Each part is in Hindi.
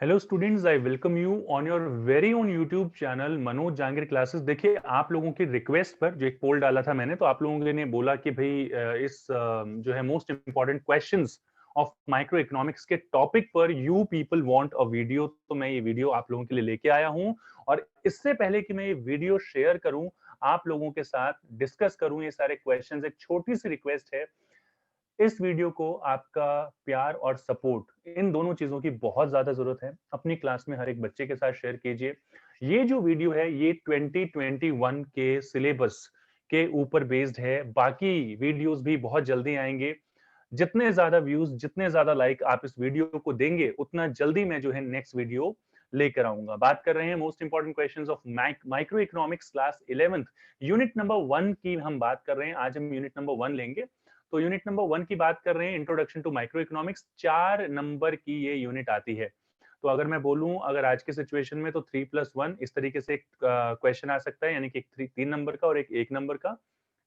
Hello students, I welcome you on your very own YouTube channel Manoj Jangir classes. देखिए, आप लोगों की रिक्वेस्ट पर जो एक पोल डाला था मैंने, तो आप लोगों ने बोला कि भाई जो है most important questions of micro economics के टॉपिक पर you people want a video. तो मैं ये वीडियो आप लोगों के लिए लेके आया हूं। और इससे पहले कि मैं ये वीडियो शेयर करूं, आप लोगों के साथ डिस्कस करूं ये सारे क्वेश्चंस, एक छोटी सी रिक्वेस्ट है। इस वीडियो को आपका प्यार और सपोर्ट, इन दोनों चीजों की बहुत ज्यादा जरूरत है। अपनी क्लास में हर एक बच्चे के साथ शेयर कीजिए। ये जो वीडियो है ये 2021 के सिलेबस के ऊपर बेस्ड है। बाकी वीडियोस भी बहुत जल्दी आएंगे। जितने ज्यादा व्यूज, जितने ज्यादा लाइक आप इस वीडियो को देंगे, उतना जल्दी मैं जो है नेक्स्ट वीडियो लेकर आऊंगा। बात कर रहे हैं most important questions of micro economics class 11th, unit number 1 की हम बात कर रहे हैं। आज हम यूनिट नंबर 1 लेंगे। तो यूनिट नंबर 1 की बात कर रहे हैं, introduction to micro economics. 4 number की ये यूनिट आती है। तो अगर मैं बोलूं, अगर आज के सिचुएशन में, तो 3+1 इस तरीके से एक क्वेश्चन आ सकता है, यानी कि एक 3 नंबर का और एक 1 नंबर का।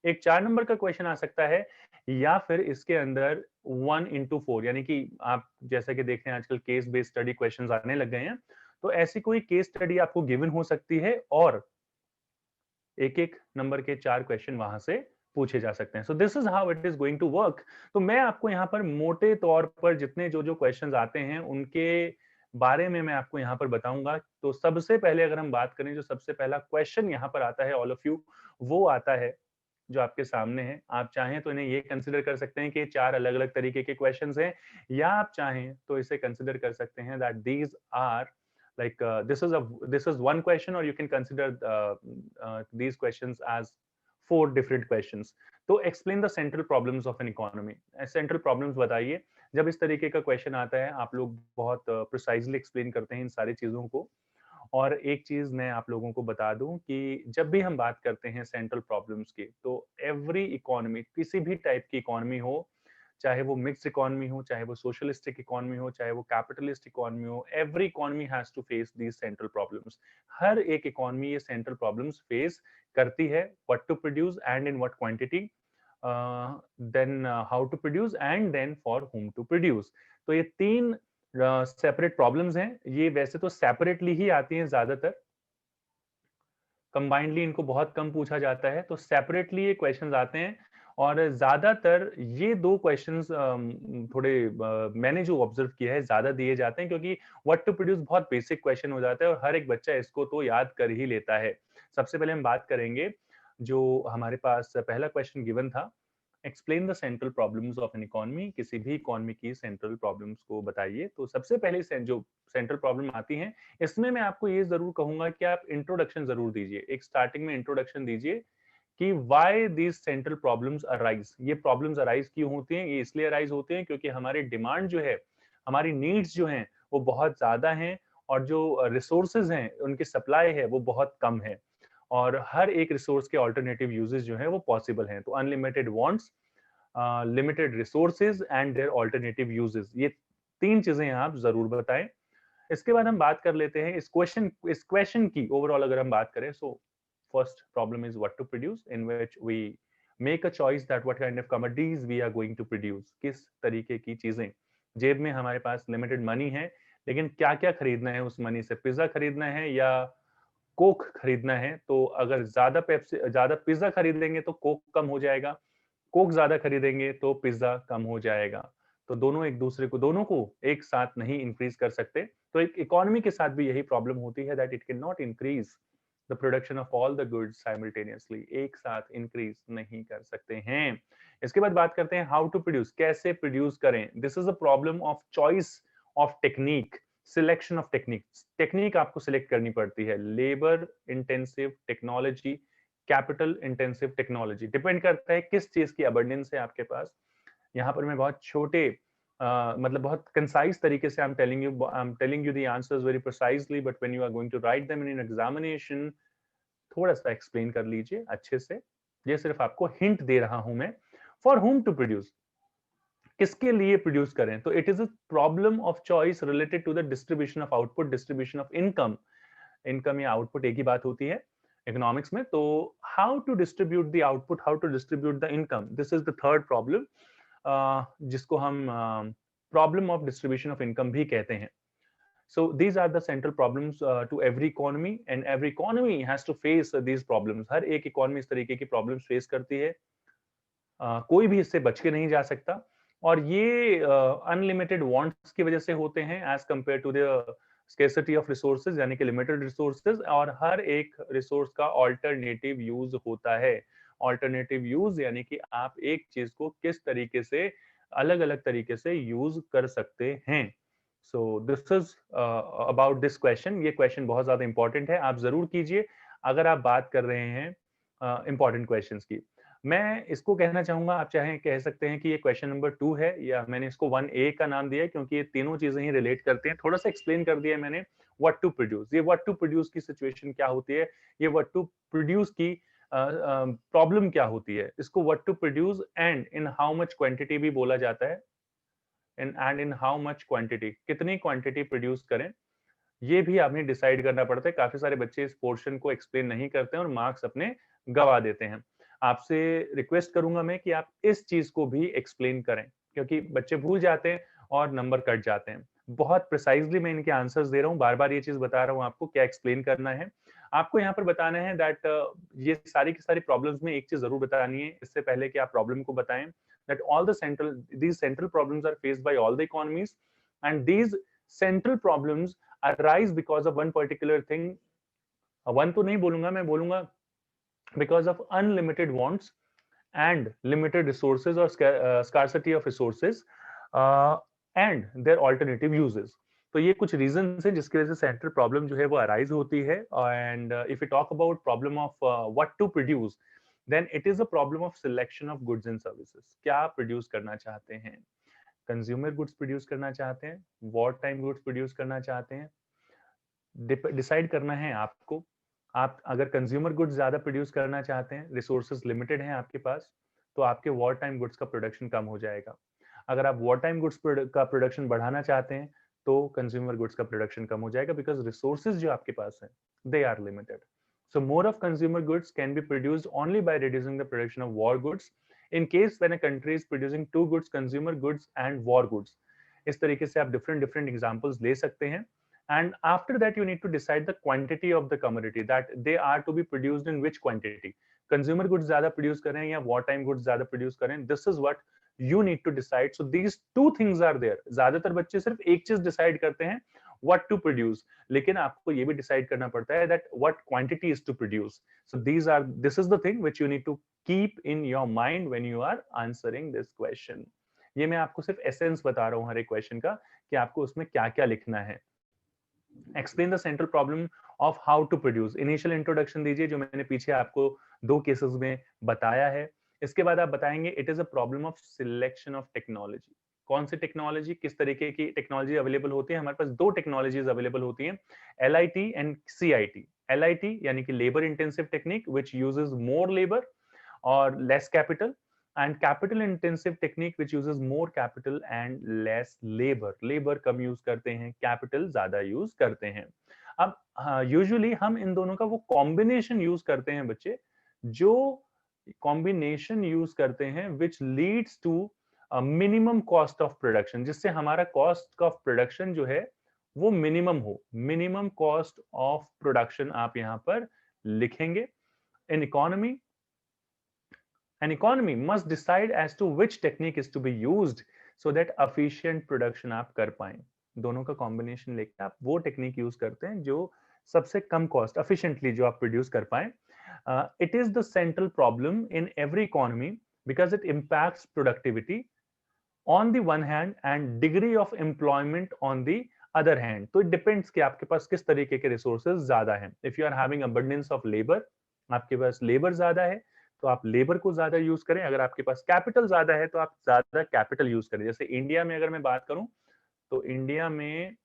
एक 4 नंबर का क्वेश्चन आ सकता है, या फिर इसके अंदर 1 into 4, यानी कि आप जैसा कि देख रहे हैं आजकल केस बेस्ड स्टडी क्वेश्चंस आने लग गए हैं। तो ऐसी कोई केस स्टडी आपको गिवन हो सकती है और एक एक नंबर के 4 क्वेश्चन वहां से पूछे जा सकते हैं। So this is how it is going to work. तो मैं आपको यहाँ पर मोटे तौर पर जितने जो जो क्वेश्चंस आते हैं उनके बारे में मैं आपको यहाँ पर बताऊंगा। तो सबसे पहले अगर हम बात करें, जो सबसे पहला क्वेश्चन यहाँ पर आता है ऑल ऑफ यू, वो आता है जो आपके सामने है। आप चाहें तो इन्हें ये कंसिडर कर सकते हैं कि 4 अलग अलग तरीके के क्वेश्चंस हैं, या आप चाहें तो इसे कंसिडर कर सकते हैं that these are like this is one question, or you can consider these questions as 4 different questions. तो explain the central problems of an economy. central problems बताइए। जब इस तरीके का क्वेश्चन आता है, आप लोग बहुत प्रिसाइजली एक्सप्लेन करते हैं इन सारी चीजों को। और एक चीज मैं आप लोगों को बता दूं कि जब भी हम बात करते हैं सेंट्रल प्रॉब्लम्स की, तो एवरी इकोनॉमी, किसी भी टाइप की इकोनॉमी हो, चाहे वो मिक्स्ड इकोनॉमी हो, चाहे वो सोशलिस्टिक इकोनॉमी हो, चाहे वो कैपिटलिस्ट इकोनॉमी हो, every economy has to face these central problems. हर एक इकोनॉमी ये सेंट्रल प्रॉब्लम्स फेस करती है। What to produce and in what quantity, then how to produce, and then for whom to produce. तो ये 3 सेपरेट प्रॉब्लम्स हैं। ये वैसे तो सेपरेटली ही आती हैं ज्यादातर, कंबाइंडली इनको बहुत कम पूछा जाता है। तो सेपरेटली ये क्वेश्चंस आते हैं। और ज्यादातर ये 2 क्वेश्चंस थोड़े मैंने जो ऑब्जर्व किया है ज्यादा दिए जाते हैं, क्योंकि व्हाट टू प्रोड्यूस बहुत बेसिक क्वेश्चन हो जाता है और हर एक बच्चा इसको तो याद कर ही लेता है। सबसे पहले हम बात करेंगे, जो हमारे पास पहला क्वेश्चन गिवन था, explain the central problems of an economy. किसी भी इकोनॉमी की सेंट्रल प्रॉब्लम्स को बताइए। तो सबसे पहले जो सेंट्रल प्रॉब्लम आती है, इसमें मैं आपको ये जरूर कहूंगा कि आप इंट्रोडक्शन जरूर दीजिए। एक स्टार्टिंग में इंट्रोडक्शन दीजिए कि why these central problems arise. ये प्रॉब्लम्स अराइज क्यों होती हैं? ये इसलिए अराइज होते हैं क्योंकि हमारे डिमांड जो है, हमारी नीड्स जो हैं, वो बहुत ज्यादा हैं, और जो रिसोर्सेज हैं, उनकी सप्लाई है, वो बहुत कम है। और हर एक रिसोर्स के ऑल्टरनेटिव यूजेस जो है वो पॉसिबल हैं। तो unlimited wants, limited resources and their alternative uses, ये 3 चीजें आप जरूर बताएं। इसके बाद हम बात कर लेते हैं इस क्वेश्चन की ओवरऑल अगर हम बात करें। So first problem is what to produce, in which we make a choice that what kind of commodities we are going to produce. किस तरीके की चीजें, जेब में हमारे पास लिमिटेड मनी है, लेकिन क्या क्या खरीदना है उस मनी से? पिज्जा खरीदना है या कोक खरीदना है? तो अगर ज्यादा पिज्जा खरीदेंगे तो कोक कम हो जाएगा, कोक ज्यादा खरीदेंगे तो पिज्जा कम हो जाएगा। तो दोनों को एक साथ नहीं इंक्रीज कर सकते। तो एक इकोनॉमी के साथ भी यही प्रॉब्लम होती है that it can not increase the production of all the goods simultaneously. एक साथ इंक्रीज नहीं कर सकते हैं। इसके बाद बात करते हैं हाउ टू प्रोड्यूस, कैसे प्रोड्यूस करें। This is a problem of choice of technique, selection of technique. Technique आपको सिलेक्ट करनी पड़ती है। Labour intensive technology, capital intensive technology, depend करता है किस चीज की अबंडेंस है आपके पास। यहाँ पर मैं बहुत छोटे मतलब बहुत कंसाइज तरीके से I am telling you the answers very precisely, but when you are going to write them in an examination, थोड़ा सा एक्सप्लेन कर लीजिए अच्छे से। ये सिर्फ आपको हिंट दे रहा हूं मैं। फॉर whom टू प्रोड्यूस, किसके लिए प्रोड्यूस करें? तो it is a problem of choice related to the distribution of output, distribution of income. Income या आउटपुट एक ही बात होती है इकोनॉमिक्स में। तो how to distribute the output, how to distribute the income, this is the third problem, जिसको हम problem of distribution of income भी कहते हैं। So these are the central problems to every economy, and every economy has to face these problems. हर एक economy इस तरीके की problems face करती है, कोई भी इससे बच के नहीं जा सकता। और ये अनलिमिटेड वांट्स की वजह से होते हैं as compare to the scarcity of resources, यानी कि लिमिटेड रिसोर्सेज, और हर एक रिसोर्स का ऑल्टरनेटिव यूज होता है। ऑल्टरनेटिव यूज यानी कि आप एक चीज को किस तरीके से अलग अलग तरीके से यूज कर सकते हैं। So this is about this question. ये क्वेश्चन बहुत ज्यादा इंपॉर्टेंट है, आप जरूर कीजिए अगर आप बात कर रहे हैं इंपॉर्टेंट क्वेश्चंस की। मैं इसको कहना चाहूंगा, आप चाहे कह सकते हैं कि ये क्वेश्चन नंबर 2 है, या मैंने इसको 1A का नाम दिया है क्योंकि ये तीनों चीजें ही रिलेट करते हैं। थोड़ा सा एक्सप्लेन कर दिया मैंने व्हाट टू प्रोड्यूस। ये व्हाट टू प्रोड्यूस की सिचुएशन क्या होती है, ये व्हाट टू प्रोड्यूस की प्रॉब्लम क्या होती है, इसको what to produce and in how much quantity भी बोला जाता है। And in how much quantity, कितनी क्वांटिटी प्रोड्यूस करें, ये भी आपने डिसाइड करना पड़ता है। काफी सारे बच्चे इस पोर्शन को एक्सप्लेन नहीं करते हैं और मार्क्स अपने गवा देते हैं। आपसे रिक्वेस्ट करूंगा मैं कि आप इस चीज को भी एक्सप्लेन करें, क्योंकि बच्चे भूल जाते हैं और नंबर कट जाते हैं। बहुत प्रिसाइजली मैं इनके आंसर्स दे रहा हूँ, बार बार ये चीज बता रहा हूँ आपको क्या एक्सप्लेन करना है। आपको यहाँ पर बताना है दैट ये सारी की सारी प्रॉब्लम्स में एक चीज जरूर बतानी है इससे पहले कि आप प्रॉब्लम को बताएं, that all the central these central problems are faced by all the economies, and these central problems arise because of one particular thing। One तो नहीं बोलूंगा, मैं बोलूंगा because of unlimited wants and limited resources or scarcity of resources and their alternative uses। तो ये कुछ रीजंस हैं जिसकी वजह से सेंट्रल प्रॉब्लम जो है वो अराइज होती है। And if you talk about problem of what to produce, then it is a problem of selection of goods and services. क्या प्रोड्यूस करना चाहते हैं, कंज्यूमर गुड्स प्रोड्यूस करना चाहते हैं, वॉर टाइम गुड्स प्रोड्यूस करना चाहते हैं, डिसाइड करना है आपको। आप अगर कंज्यूमर गुड्स ज्यादा प्रोड्यूस करना चाहते हैं, रिसोर्सेज लिमिटेड हैं आपके पास, तो आपके वॉर टाइम गुड्स का प्रोडक्शन कम हो जाएगा। अगर आप वॉर टाइम गुड्स का प्रोडक्शन बढ़ाना चाहते हैं तो कंज्यूमर गुड्स का प्रोडक्शन कम हो जाएगा, बिकॉज रिसोर्सेज जो आपके पास हैं they are limited. So more of consumer goods can be produced only by reducing the production of war goods in case when a country is producing two goods, consumer goods and war goods। इस तरीके से आप different examples ले सकते हैं। And after that you need to decide the quantity of the commodity that they are to be produced in which quantity। consumer goods ज्यादा produce करें या war time goods ज्यादा produce करें, this is what you need to decide। So these two things are there। ज्यादातर बच्चे सिर्फ एक चीज डिसाइड करते हैं what to produce, लेकिन आपको ये भी डिसाइड करना पड़ता है that what quantity is to produce। So this is the thing which you need to keep in your mind when you are answering this question। ये मैं आपको सिर्फ एसेंस बता रहा हूँ हर एक क्वेश्चन का कि आपको उसमें क्या क्या लिखना है। Explain the central problem of how to produce, initial introduction दीजिए जो मैंने पीछे आपको 2 केसेस में बताया है। इसके बाद आप बताएंगे it is a problem of selection of technology. कौन सी टेक्नोलॉजी, किस तरीके की टेक्नोलॉजी अवेलेबल होती है। हमारे पास 2 टेक्नोलॉजीज अवेलेबल होती हैं, LIT एंड CIT। LIT यानी कि labour intensive technique which uses more labour और less capital, and capital intensive technique which uses more capital and less labor। labor come use करते हैं, capital ज्यादा यूज करते हैं। अब यूजुअली हम इन दोनों का वो कॉम्बिनेशन यूज करते हैं बच्चे, जो कॉम्बिनेशन यूज करते हैं which leads to minimum cost of production, जिससे हमारा कॉस्ट ऑफ प्रोडक्शन जो है वो मिनिमम हो। मिनिमम कॉस्ट ऑफ प्रोडक्शन आप यहां पर लिखेंगे। In economy, an economy must decide as to which technique is to be used so that efficient production आप कर पाएं। दोनों का कॉम्बिनेशन लेके आप वो टेक्निक यूज करते हैं जो सबसे कम कॉस्ट efficiently जो आप प्रोड्यूस कर पाएं। It is the central problem in every economy because it impacts productivity on the one hand and degree of employment on the other hand। तो it depends कि आपके पास किस तरीके के रिसोर्सेज ज्यादा हैं। If you are having abundance of labor, आपके पास लेबर ज्यादा है तो आप लेबर को ज्यादा यूज करें। अगर आपके पास कैपिटल ज्यादा है तो आप ज्यादा कैपिटल यूज करें। जैसे इंडिया में अगर मैं बात करूं तो इंडिया में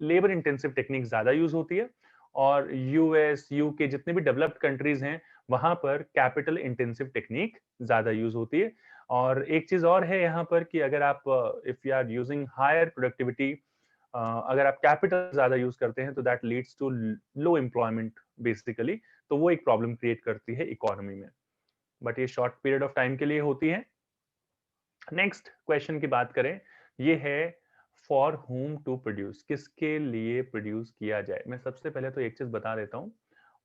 लेबर इंटेंसिव टेक्निक ज्यादा यूज होती है, और यूएस, यूके जितने भी डेवलप्ड कंट्रीज हैं वहां पर कैपिटल इंटेंसिव टेक्निक ज्यादा यूज होती है। और एक चीज और है यहाँ पर कि अगर आप if you are using higher productivity, अगर आप कैपिटल ज्यादा यूज करते हैं तो that leads to low employment basically. तो वो एक प्रॉब्लम क्रिएट करती है इकोनॉमी में, बट ये शॉर्ट पीरियड ऑफ टाइम के लिए होती है। नेक्स्ट क्वेश्चन की बात करें, ये है फॉर whom टू प्रोड्यूस, किसके लिए प्रोड्यूस किया जाए। मैं सबसे पहले तो एक चीज बता देता हूँ,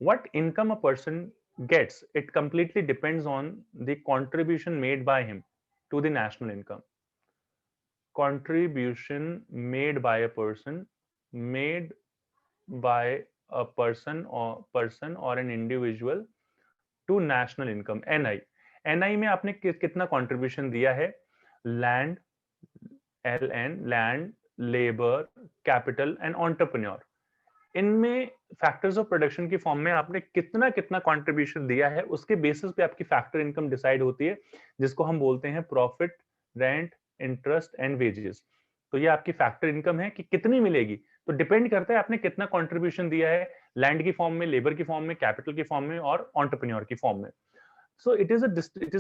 what income a person gets, it completely depends on the contribution made by him to the national income. Contribution made by a person, made by a person or an individual to national income, NI। NI में आपने कितना कंट्रीब्यूशन दिया है? Land, LN, land, labour, capital and entrepreneur, इनमें फैक्टर्स ऑफ प्रोडक्शन की फॉर्म में आपने कितना कितना कंट्रीब्यूशन दिया है, उसके बेसिस पे आपकी फैक्टर इनकम डिसाइड होती है, जिसको हम बोलते हैं profit, rent, interest and wages. तो ये आपकी फैक्टर इनकम है कि कितनी मिलेगी, तो डिपेंड करता है आपने कितना कंट्रीब्यूशन दिया है, लैंड की फॉर्म में, लेबर की फॉर्म में, कैपिटल की फॉर्म में और एंटरप्रेन्योर की फॉर्म में। So it is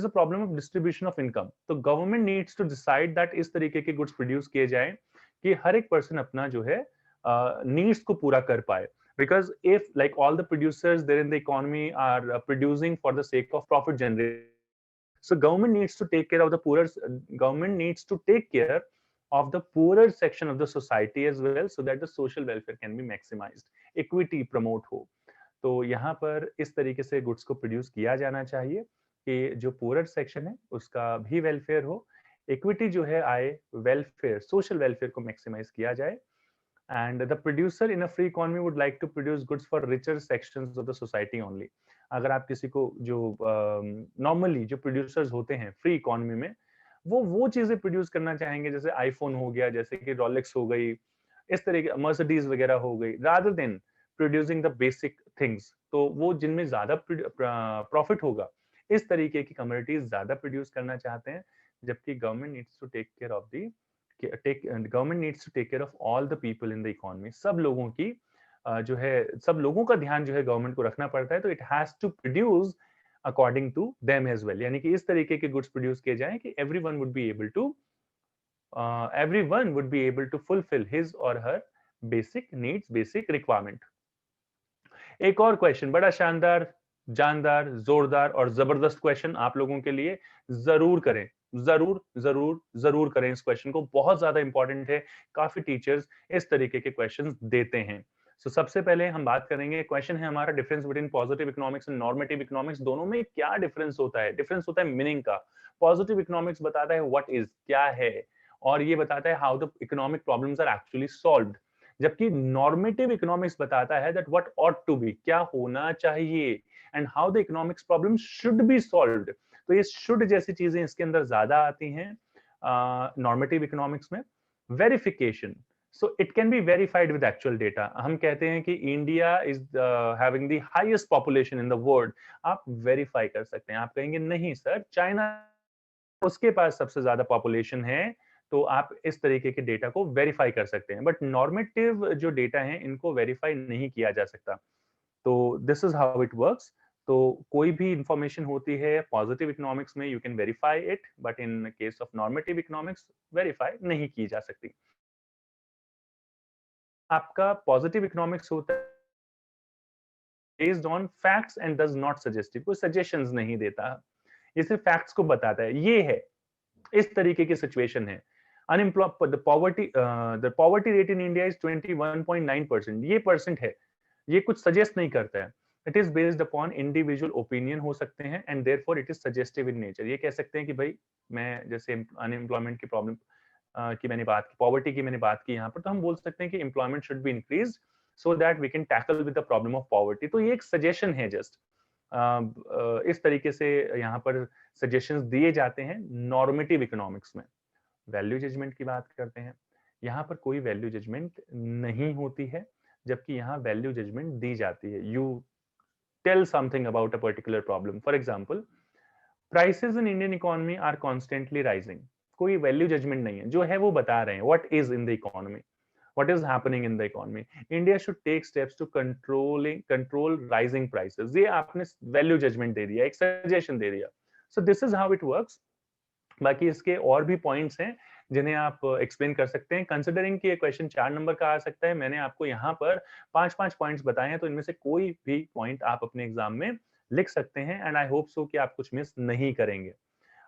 a problem of distribution of income. तो government needs to decide that इस तरीके के गुड्स प्रोड्यूस किए जाएं कि हर एक पर्सन अपना जो है नीड्स को पूरा कर पाए। Because if like all the producers there in the economy are producing for the sake of profit generation, so government needs to take care of the poorer, government needs to take care of the poorer section of the society as well, so that the social welfare can be maximized, equity promote हो। तो यहाँ पर इस तरीके से गुड्स को प्रोड्यूस किया जाना चाहिए कि जो पुअर सेक्शन है उसका भी वेलफेयर हो, इक्विटी जो है आए, वेलफेयर, सोशल वेलफेयर को मैक्सिमाइज किया जाए। And the producer in a free economy would like to produce goods for richer sections of the society only. अगर आप किसी को जो नॉर्मली जो प्रोड्यूसर्स होते हैं फ्री इकोनॉमी में, वो चीजें प्रोड्यूस करना चाहेंगे, जैसे आईफोन हो गया, जैसे कि रोलेक्स हो गई, इस तरीके मर्सिडीज वगैरह हो गई, rather than producing the basic things, तो वो जिनमें ज्यादा प्रॉफिट होगा, इस तरीके की कम्युनिटीज ज्यादा प्रोड्यूस करना चाहते हैं। जबकि government needs to take care of the government needs to take care of all the people in the economy. सब लोगों की जो है, सब लोगों का ध्यान जो है गवर्नमेंट को रखना पड़ता है, तो it has to produce according to them as well, यानी कि इस तरीके के गुड्स प्रोड्यूस किए जाएं कि everyone would be able to fulfil his और her basic needs, basic requirement. एक और क्वेश्चन, बड़ा शानदार, जानदार, जोरदार और जबरदस्त क्वेश्चन आप लोगों के लिए, जरूर करें, जरूर जरूर जरूर करें इस क्वेश्चन को, बहुत ज्यादा इंपॉर्टेंट है, काफी टीचर्स इस तरीके के क्वेश्चंस देते हैं। सो सबसे पहले हम बात करेंगे, क्वेश्चन है हमारा, difference between positive economics and normative economics, दोनों में क्या डिफरेंस होता है? डिफरेंस होता है मीनिंग का। पॉजिटिव इकोनॉमिक्स बताता है व्हाट इज, क्या है, और ये बताता है how the economic problems are actually solved. जबकि नॉर्मेटिव इकोनॉमिक्स बताता है that what ought to be, क्या होना चाहिए, and how the economics problem should be solved. तो ये शुड जैसी चीजें इसके अंदर ज्यादा आती हैं नॉर्मेटिव इकोनॉमिक्स में। Verification, so it can be verified with actual data. हम कहते हैं कि India is having the highest population in the world, आप वेरीफाई कर सकते हैं। आप कहेंगे नहीं सर, चाइना, उसके पास सबसे ज्यादा पॉपुलेशन है, तो आप इस तरीके के डेटा को वेरीफाई कर सकते हैं। बट नॉर्मेटिव जो डेटा है, इनको वेरीफाई नहीं किया जा सकता। तो this is how it works. तो कोई भी इंफॉर्मेशन होती है पॉजिटिव इकोनॉमिक्स में, you can verify it, but in case of normative economics verify नहीं की जा सकती। आपका पॉजिटिव इकोनॉमिक्स होता है based on facts and does not suggest, कोई सजेशंस नहीं देता, ये सिर्फ फैक्ट्स को बताता है, ये है, इस तरीके की सिचुएशन है। The poverty rate in India is 21.9%, ये परसेंट है, ये कुछ सजेस्ट नहीं करता है। It is based upon individual opinion हो सकते हैं, and therefore it is suggestive in nature. ये कह सकते हैं कि भाई, मैं जैसे अनएम्प्लॉयमेंट की प्रॉब्लम की मैंने बात की, पॉवर्टी की मैंने बात की यहाँ पर, तो हम बोल सकते हैं कि employment should be increase so that we can tackle with the problem of poverty. तो ये एक सजेशन है जस्ट, इस तरीके से यहाँ पर सजेशंस दिए जाते हैं नॉर्मेटिव इकोनॉमिक्स में। वैल्यू जजमेंट की बात करते हैं, यहाँ पर कोई वैल्यू जजमेंट नहीं होती है, जबकि यहाँ वैल्यू जजमेंट दी जाती है। You tell something about a particular problem, for example prices in Indian economy are constantly rising, कोई वैल्यू जजमेंट नहीं है, जो है वो बता रहे हैं what is in the economy, what is happening in the economy. India should take steps to control rising prices. ये आपने वैल्यू जजमेंट दे दिया, एक सजेशन दे दिया। So this is how it works. बाकी इसके और भी पॉइंट्स हैं जिन्हें आप एक्सप्लेन कर सकते हैं। कंसिडरिंग कि ये क्वेश्चन 4 नंबर का आ सकता है, मैंने आपको यहाँ पर 5-5 पॉइंट्स बताए हैं, तो इनमें से कोई भी पॉइंट आप अपने एग्जाम में लिख सकते हैं, एंड आई होप सो कि आप कुछ मिस नहीं करेंगे।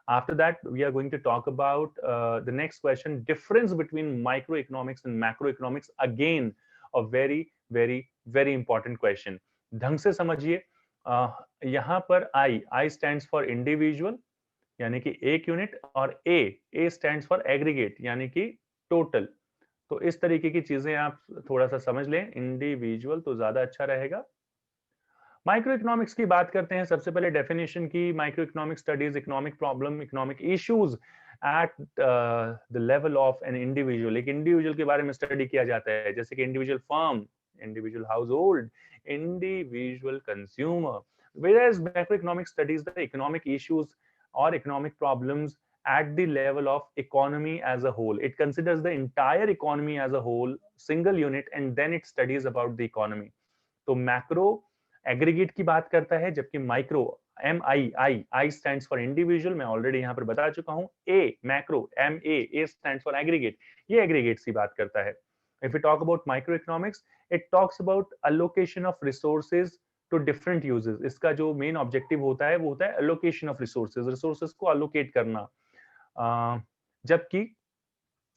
After that, we are going to talk about the next question, difference between microeconomics and macroeconomics. Again, a very very very important question. ढंग से समझिए. यहाँ पर I stands for individual यानी कि एक यूनिट, और A stands for aggregate यानी कि टोटल. तो इस तरीके की चीजें आप थोड़ा सा समझ लें. इंडिविजुअल तो ज्यादा अच्छा रहेगा. माइक्रो इकोनॉमिक्स की बात करते हैं. सबसे पहले डेफिनेशन की. Micro economic studies economic problem, economic issues at the level of an individual. एक इंडिविजुअल के बारे में स्टडी किया जाता है, जैसे कि individual firm, individual house hold, individual consumer. Whereas macroeconomic studies the economic issues or economic problems at the level of economy as a whole. It considers the entire economy as a whole, single unit, and then it studies about the economy. तो मैक्रो एग्रीगेट की बात करता है, जबकि micro I stands for individual, मैं ऑलरेडी यहां पर बता चुका हूं. A macro, A stands for aggregate, ये एग्रीगेट्स की बात करता है. If you talk about micro economics, it talks about allocation of resources to different uses. इसका जो मेन ऑब्जेक्टिव होता है वो होता है अलोकेशन ऑफ रिसोर्सेज, रिसोर्सेज को अलोकेट करना. जबकि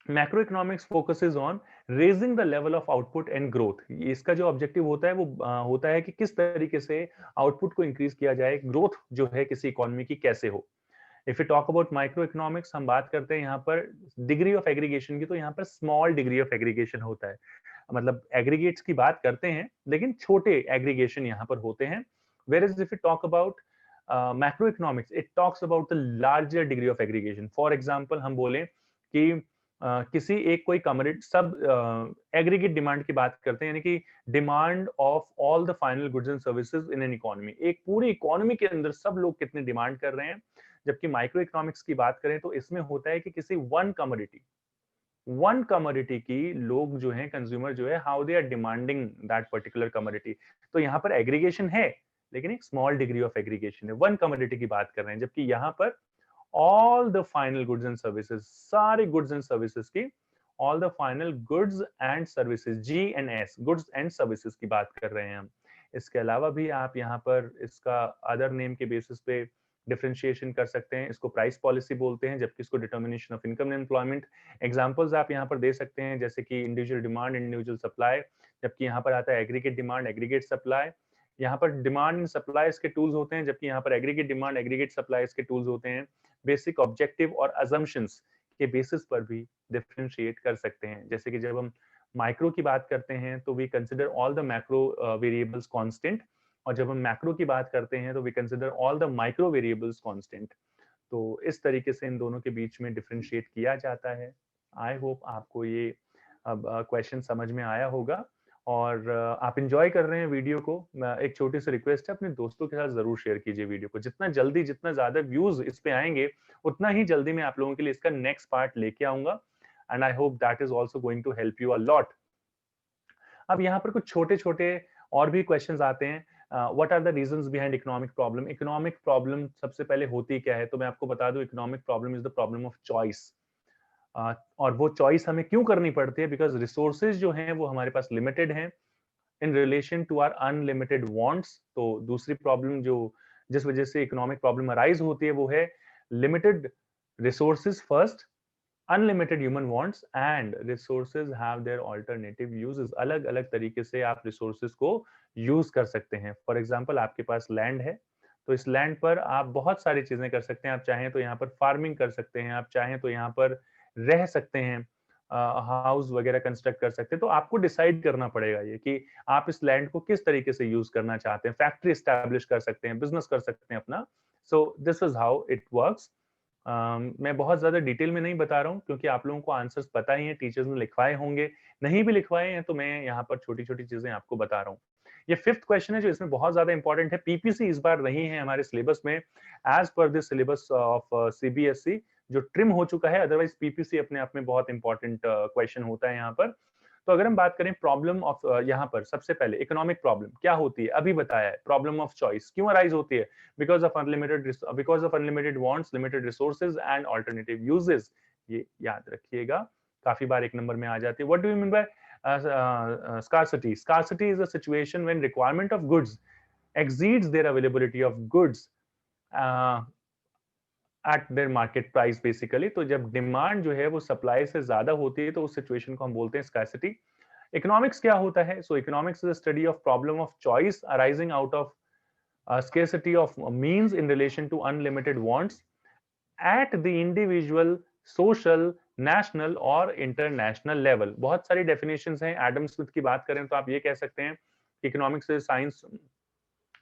macro economics focuses on raising the level of output and growth. इसका जो ऑब्जेक्टिव होता है वो होता है कि किस तरीके से आउटपुट को इंक्रीज किया जाए, ग्रोथ जो है किसी इकोनॉमी की कैसे हो. If you talk about micro economics, हम बात करते हैं यहाँ पर डिग्री ऑफ एग्रीगेशन की, तो यहाँ पर स्मॉल डिग्री ऑफ एग्रीगेशन होता है. मतलब एग्रीगेट्स की बात करते हैं लेकिन छोटे एग्रीगेशन यहाँ पर होते हैं. Whereas if you talk about macroeconomics, it talks about the larger degree of aggregation. For example, हम बोलें कि किसी एक कोई कमोडिटी, सब एग्रीगेट डिमांड की बात करते हैं, यानी कि demand of all the final goods and services in an economy. एक पूरी इकोनॉमी के अंदर सब लोग कितने डिमांड कर रहे हैं. जबकि माइक्रो इकोनॉमिक्स की बात करें तो इसमें होता है कि किसी वन कमोडिटी की लोग जो हैं, कंज्यूमर जो है, how they are demanding that particular commodity. तो यहाँ पर एग्रीगेशन है लेकिन एक स्मॉल डिग्री ऑफ एग्रीगेशन है. वन कमोडिटी की बात कर रहे हैं, जबकि यहाँ पर all the final goods and services, सारे गुड्स एंड सर्विसेज की, all the final goods and services, GNS, goods and services की बात कर रहे हैं हम. इसके अलावा भी आप यहाँ पर इसका अदर नेम के बेसिस पे डिफरेंशिएशन कर सकते हैं. इसको प्राइस पॉलिसी बोलते हैं, जबकि इसको determination of income and employment. Examples आप यहाँ पर दे सकते हैं, जैसे कि इंडिविजुअल डिमांड, इंडिविजुअल सप्लाई, जबकि यहाँ पर आता है एग्रीगेट डिमांड, एग्रीगेट सप्लाई. यहाँ पर डिमांड एंड सप्लाई इसके टूल्स होते हैं, जबकि यहाँ पर एग्रीगेट डिमांड, एग्रीगेट सप्लाई इसके टूल्स होते हैं. बेसिक ऑब्जेक्टिव और अजम्पशंस के बेसिस पर भी डिफरेंशिएट कर सकते हैं. जैसे कि जब हम माइक्रो की बात करते हैं तो we consider all the macro variables constant, और जब हम मैक्रो की बात करते हैं तो we consider all the micro variables constant. तो इस तरीके से इन दोनों के बीच में डिफरेंशिएट किया जाता है. आई होप आपको ये अब क्वेश्चन समझ में आया होगा और आप इंजॉय कर रहे हैं वीडियो को. एक छोटी सी रिक्वेस्ट है, अपने दोस्तों के साथ जरूर शेयर कीजिए वीडियो को. जितना जल्दी, जितना ज्यादा व्यूज इस पे आएंगे, उतना ही जल्दी मैं आप लोगों के लिए इसका नेक्स्ट पार्ट लेके आऊंगा. And I hope that is also going to help you a lot. अब यहाँ पर कुछ छोटे छोटे और भी क्वेश्चंस आते हैं. What are the reasons behind economic problem. Economic problem सबसे पहले होती क्या है, तो मैं आपको बता दूं, economic problem is the problem of choice. और वो चॉइस हमें क्यों करनी पड़ती है, बिकॉज रिसोर्सेज जो हैं वो हमारे पास लिमिटेड हैं in relation to our unlimited wants. तो दूसरी प्रॉब्लम जो जिस वजह से इकोनॉमिक प्रॉब्लम अराइज होती है वो है limited resources first, unlimited human wants, and resources have their alternative uses. अलग अलग तरीके से आप रिसोर्सेज को यूज कर सकते हैं. फॉर एग्जांपल, आपके पास लैंड है, तो इस लैंड पर आप बहुत सारी चीजें कर सकते हैं. आप चाहें तो यहाँ पर फार्मिंग कर सकते हैं, आप चाहें तो यहाँ पर रह सकते हैं, हाउस वगैरह कंस्ट्रक्ट कर सकते हैं. तो आपको डिसाइड करना पड़ेगा ये कि आप इस लैंड को किस तरीके से यूज करना चाहते हैं. फैक्ट्री स्टैब्लिश कर सकते हैं, बिजनेस कर सकते हैं अपना. सो this is how it works. मैं बहुत ज्यादा डिटेल में नहीं बता रहा हूँ क्योंकि आप लोगों को आंसर्स पता ही है, टीचर्स ने लिखवाए होंगे. नहीं भी लिखवाए हैं तो मैं यहाँ पर छोटी छोटी चीजें आपको बता रहा हूँ. ये फिफ्थ क्वेश्चन है जो इसमें बहुत ज्यादा इंपॉर्टेंट है. पीपीसी इस बार नहीं है हमारे सिलेबस में as per this syllabus of CBSE, जो ट्रिम हो चुका है. अदरवाइज पीपीसी अपने आप में बहुत इंपॉर्टेंट क्वेश्चन होता है यहाँ पर. तो अगर हम बात करें प्रॉब्लम ऑफ, यहाँ पर सबसे पहले इकोनॉमिक प्रॉब्लम क्या होती है, अभी बताया है. प्रॉब्लम ऑफ चॉइस क्यों अराइज होती है, because of unlimited wants, limited resources and alternative uses. ये याद रखिएगा, काफी बार एक नंबर में आ जाती है. What do you mean by scarcity? Scarcity is a situation when requirement of goods exceeds their availability of goods. Eight their market price basically. तो जब डिमांड जो है वो सप्लाई से ज्यादा होती है तो उस सिचुएशन को हम बोलते हैं स्कैसिटी। इकोनॉमिक्स क्या होता है? So economics is a study of problem of choice arising out of scarcity of means in relation to unlimited wants at the individual, social, national और international level। बहुत सारी definitions हैं। एडम स्मिथ की बात करें तो आप ये कह सकते हैं economics is science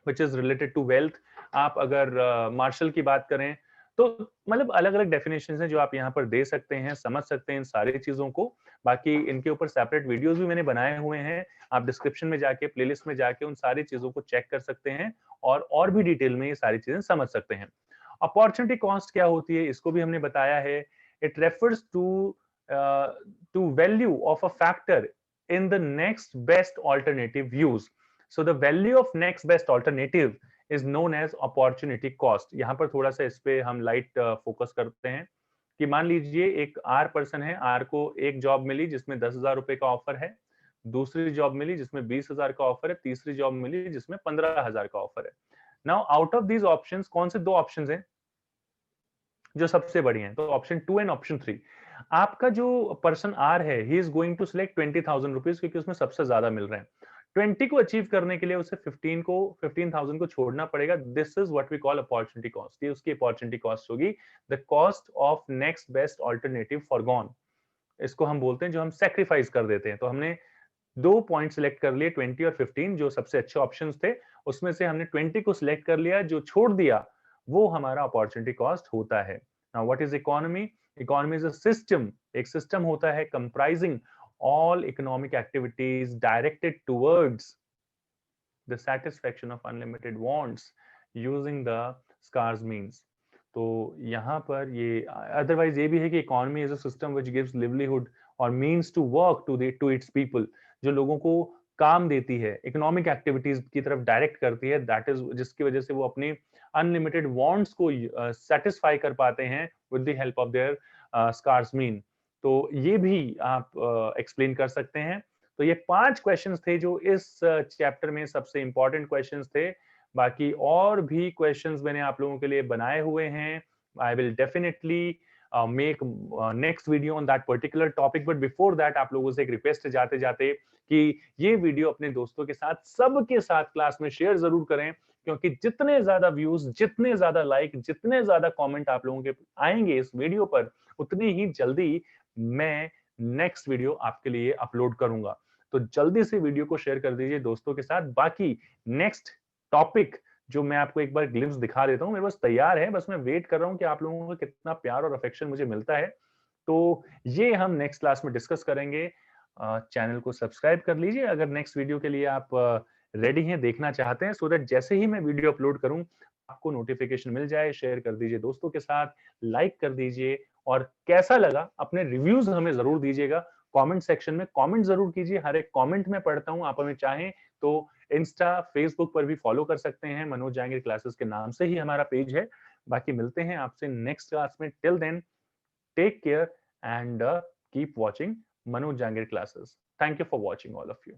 which is related to wealth. आप अगर मार्शल की बात करें तो मतलब अलग अलग डेफिनेशन हैं जो आप यहाँ पर दे सकते हैं, समझ सकते हैं इन सारी चीजों को। बाकी इनके ऊपर सेपरेट वीडियोस भी मैंने बनाए हुए हैं, आप डिस्क्रिप्शन में जाके प्लेलिस्ट में जाके उन सारी चीजों को चेक कर सकते हैं और भी डिटेल में ये सारी चीजें समझ सकते हैं। अपॉर्चुनिटी कॉस्ट क्या होती है इसको भी हमने बताया है। It refers to value of a factor in the next best alternative use. So the value of next best alternative is known as opportunity cost। यहाँ पर थोड़ा सा इस पे हम लाइट फोकस करते हैं कि मान लीजिए एक आर पर्सन है, आर को एक जॉब मिली जिसमें 10,000 रुपए का ऑफर है, दूसरी जॉब मिली जिसमें 20,000 का ऑफर है, तीसरी जॉब मिली जिसमें 15,000 का ऑफर है। Now out of these options कौन से दो ऑप्शंस हैं जो सबसे बढ़िया है? तो ऑप्शन 2 एंड ऑप्शन 3। आपका जो पर्सन आर है he is going to select 20,000 rupees क्योंकि उसमें सबसे ज्यादा मिल रहे हैं। 20 को अचीव करने के लिए उसे 15,000 को छोड़ना पड़ेगा। This is what we call opportunity cost. ये उसकी अपॉर्चुनिटी कॉस्ट होगी, the cost of next best alternative foregone. इसको हम बोलते हैं जो हम सेक्रीफाइस कर देते हैं। तो हमने दो पॉइंट सिलेक्ट कर लिए 20 और 15 जो सबसे अच्छे ऑप्शंस थे, उसमें से हमने 20 को सिलेक्ट कर लिया, जो छोड़ दिया वो हमारा अपॉर्चुनिटी कॉस्ट होता है। Now what is economy? Economy is a system, एक सिस्टम होता है comprising all economic activities directed towards the satisfaction of unlimited wants using the scarce means। तो यहाँ पर ये अदरवाइज ये भी है कि economy is a system which gives livelihood और means to work to its people, जो लोगों को काम देती है, इकोनॉमिक एक्टिविटीज की तरफ डायरेक्ट करती है, दैट इज जिसकी वजह से वो अपने अनलिमिटेड वांट्स को सेटिस्फाई कर पाते हैं with the help of their scarce mean. तो ये भी आप एक्सप्लेन कर सकते हैं। तो ये 5 क्वेश्चंस थे जो इस चैप्टर में सबसे इंपॉर्टेंट क्वेश्चंस थे। बाकी और भी क्वेश्चंस मैंने आप लोगों के लिए बनाए हुए हैं। I will definitely make next video on that particular topic, but before that आप लोगों से एक रिक्वेस्ट है जाते जाते कि ये वीडियो अपने दोस्तों के साथ, सबके साथ क्लास में शेयर जरूर करें, क्योंकि जितने ज्यादा व्यूज, जितने ज्यादा लाइक, जितने ज्यादा कमेंट आप लोगों के आएंगे इस वीडियो पर, उतनी ही जल्दी मैं नेक्स्ट वीडियो आपके लिए अपलोड करूंगा। तो जल्दी से वीडियो को शेयर कर दीजिए दोस्तों के साथ। बाकी नेक्स्ट टॉपिक जो मैं आपको एक बार ग्लिम्स दिखा देता हूं, मेरे पास तैयार है, बस मैं वेट कर रहा हूं कि आप लोगों का कितना प्यार और अफेक्शन मुझे मिलता है। तो ये हम नेक्स्ट क्लास में डिस्कस करेंगे। चैनल को सब्सक्राइब कर लीजिए अगर नेक्स्ट वीडियो के लिए आप रेडी हैं, देखना चाहते हैं, सो दैट जैसे ही मैं वीडियो अपलोड करूं आपको नोटिफिकेशन मिल जाए। शेयर कर दीजिए दोस्तों के साथ, लाइक कर दीजिए, और कैसा लगा अपने रिव्यूज हमें जरूर दीजिएगा। कमेंट सेक्शन में कमेंट जरूर कीजिए, हर एक कमेंट में पढ़ता हूं। आप हमें चाहें तो इंस्टा, फेसबुक पर भी फॉलो कर सकते हैं, मनोज जहांगीर क्लासेस के नाम से ही हमारा पेज है। बाकी मिलते हैं आपसे नेक्स्ट क्लास में। Till then, take care and keep watching Manoj Jahangir classes. Thank you for watching all of you.